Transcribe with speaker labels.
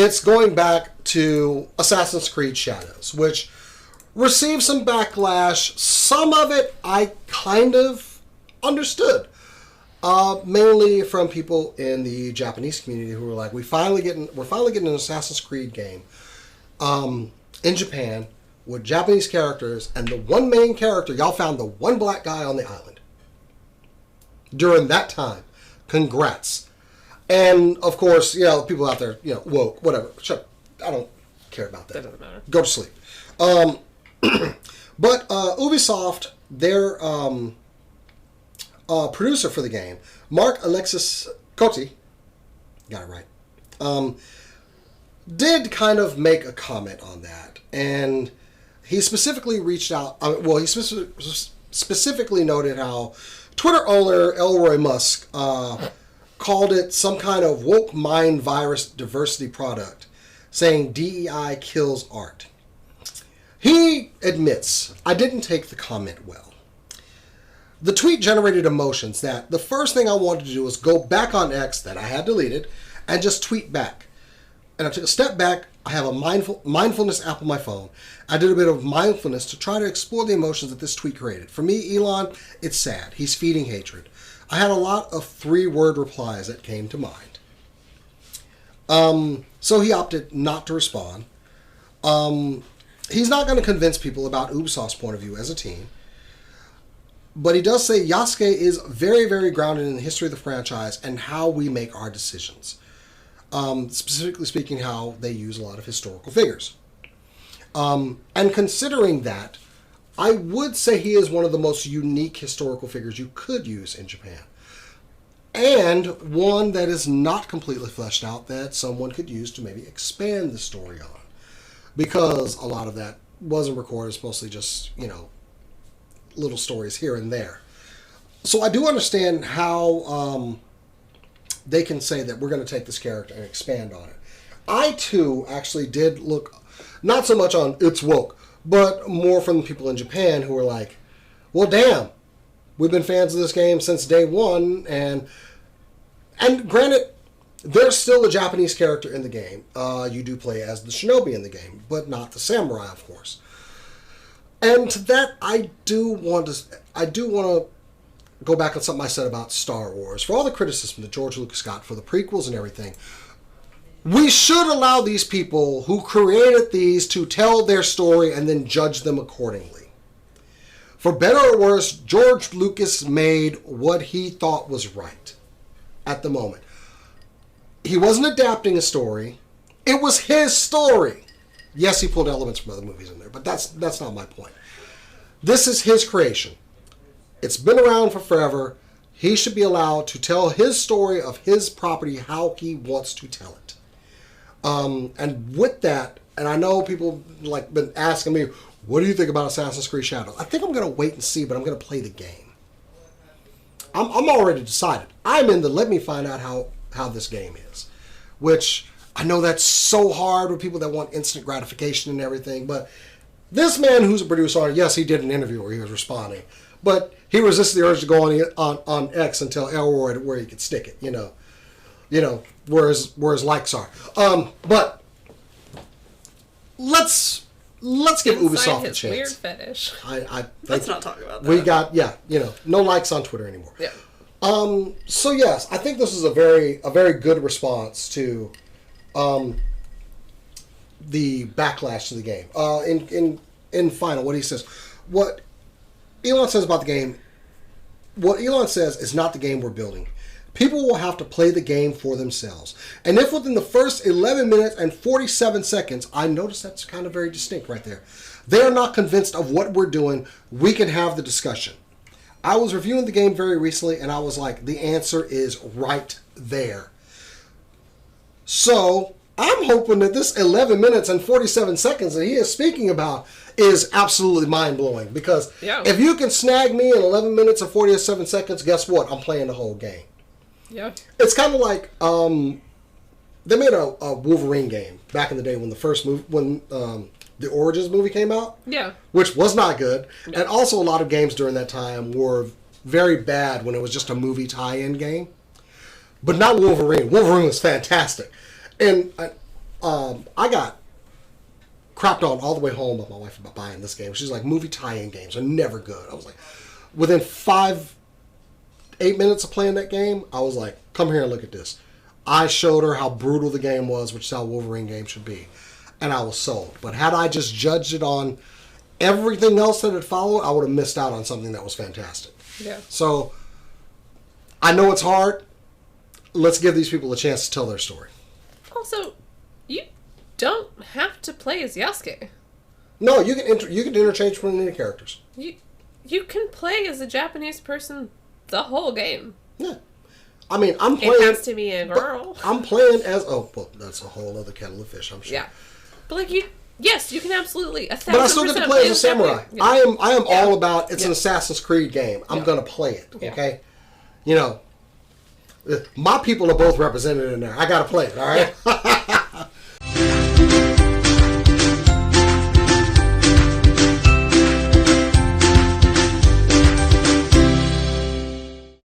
Speaker 1: It's going back to Assassin's Creed Shadows, which received some backlash. Some of it I kind of understood. Mainly from people in the Japanese community who were like, we're finally getting an Assassin's Creed game in Japan with Japanese characters, and the one main character, y'all found the one black guy on the island. During that time. Congrats. And, of course, people out there, woke, whatever. Shut up. I don't care about that.
Speaker 2: That doesn't matter.
Speaker 1: Go to sleep. But Ubisoft, their producer for the game, Alexis Cote, got it right, did kind of make a comment on that. And he specifically reached out, he specifically noted how Twitter owner Elon Musk called it some kind of woke mind virus diversity product, saying DEI kills art. He admits, I didn't take the comment well. The tweet generated emotions that the first thing I wanted to do was go back on X that I had deleted and just tweet back. And I took a step back. I have a mindfulness app on my phone. I did a bit of mindfulness to try to explore the emotions that this tweet created. For me, Elon, it's sad. He's feeding hatred. I had a lot of 3-word replies that came to mind. So he opted not to respond. He's not going to convince people about Ubisoft's point of view as a team. But he does say Yasuke is very, very grounded in the history of the franchise and how we make our decisions. Specifically speaking, how they use a lot of historical figures. And considering that, I would say he is one of the most unique historical figures you could use in Japan. And one that is not completely fleshed out that someone could use to maybe expand the story on. Because a lot of that wasn't recorded. It's mostly just, little stories here and there. So I do understand how they can say that we're going to take this character and expand on it. I, too, actually did look, not so much on It's Woke, but more from people in Japan who were like, well, damn, we've been fans of this game since day one, and granted, there's still a Japanese character in the game. You do play as the shinobi in the game, but not the samurai, of course. And to that, I do want to go back on something I said about Star Wars. For all the criticism that George Lucas got for the prequels and everything, we should allow these people who created these to tell their story and then judge them accordingly. For better or worse, George Lucas made what he thought was right at the moment. He wasn't adapting a story. It was his story. Yes, he pulled elements from other movies in there, but that's not my point. This is his creation. It's been around for forever. He should be allowed to tell his story of his property how he wants to tell it. And with that, and I know people been asking me, what do you think about Assassin's Creed Shadows? I think I'm going to wait and see, but I'm going to play the game. I'm already decided. I'm in the let me find out how this game is. Which, I know that's so hard with people that want instant gratification and everything, but this man who's a producer on it, yes, he did an interview where he was responding, but he resisted the urge to go on X and tell Elroy where he could stick it, where his likes are. But let's give Ubisoft a chance.
Speaker 2: Weird fetish. Let's not talk about that.
Speaker 1: We got no likes on Twitter anymore.
Speaker 2: Yeah.
Speaker 1: So yes, I think this is a very good response to the backlash to the game. In final, what he says, what Elon says about the game, what Elon says is not the game we're building. People will have to play the game for themselves. And if within the first 11 minutes and 47 seconds, I notice that's kind of very distinct right there, they are not convinced of what we're doing, we can have the discussion. I was reviewing the game very recently, and I was like, the answer is right there. So, I'm hoping that this 11 minutes and 47 seconds that he is speaking about is absolutely mind-blowing. Because if you can snag me in 11 minutes and 47 seconds, guess what? I'm playing the whole game.
Speaker 2: Yeah.
Speaker 1: It's kind of like, they made a Wolverine game back in the day when the Origins movie came out.
Speaker 2: Yeah. Which
Speaker 1: was not good. No. And also a lot of games during that time were very bad when it was just a movie tie-in game. But not Wolverine. Wolverine was fantastic. And I got crapped on all the way home by my wife about buying this game. She's like, movie tie-in games are never good. I was like, within 8 minutes of playing that game, I was like, come here and look at this. I showed her how brutal the game was, which is how Wolverine game should be. And I was sold. But had I just judged it on everything else that had followed, I would have missed out on something that was fantastic.
Speaker 2: Yeah.
Speaker 1: So, I know it's hard. Let's give these people a chance to tell their story.
Speaker 2: Also, you don't have to play as Yasuke.
Speaker 1: No, you can interchange between any characters.
Speaker 2: You can play as a Japanese person the whole game.
Speaker 1: Yeah. I mean, I'm playing...
Speaker 2: It has to be a girl.
Speaker 1: I'm playing as... Oh, well, that's a whole other kettle of fish, I'm sure.
Speaker 2: Yeah. But, like, yes, you can absolutely...
Speaker 1: But I still get to play as a samurai. Yeah. I am all about... It's an Assassin's Creed game. I'm going to play it, okay? You know, my people are both represented in there. I got to play it, all right?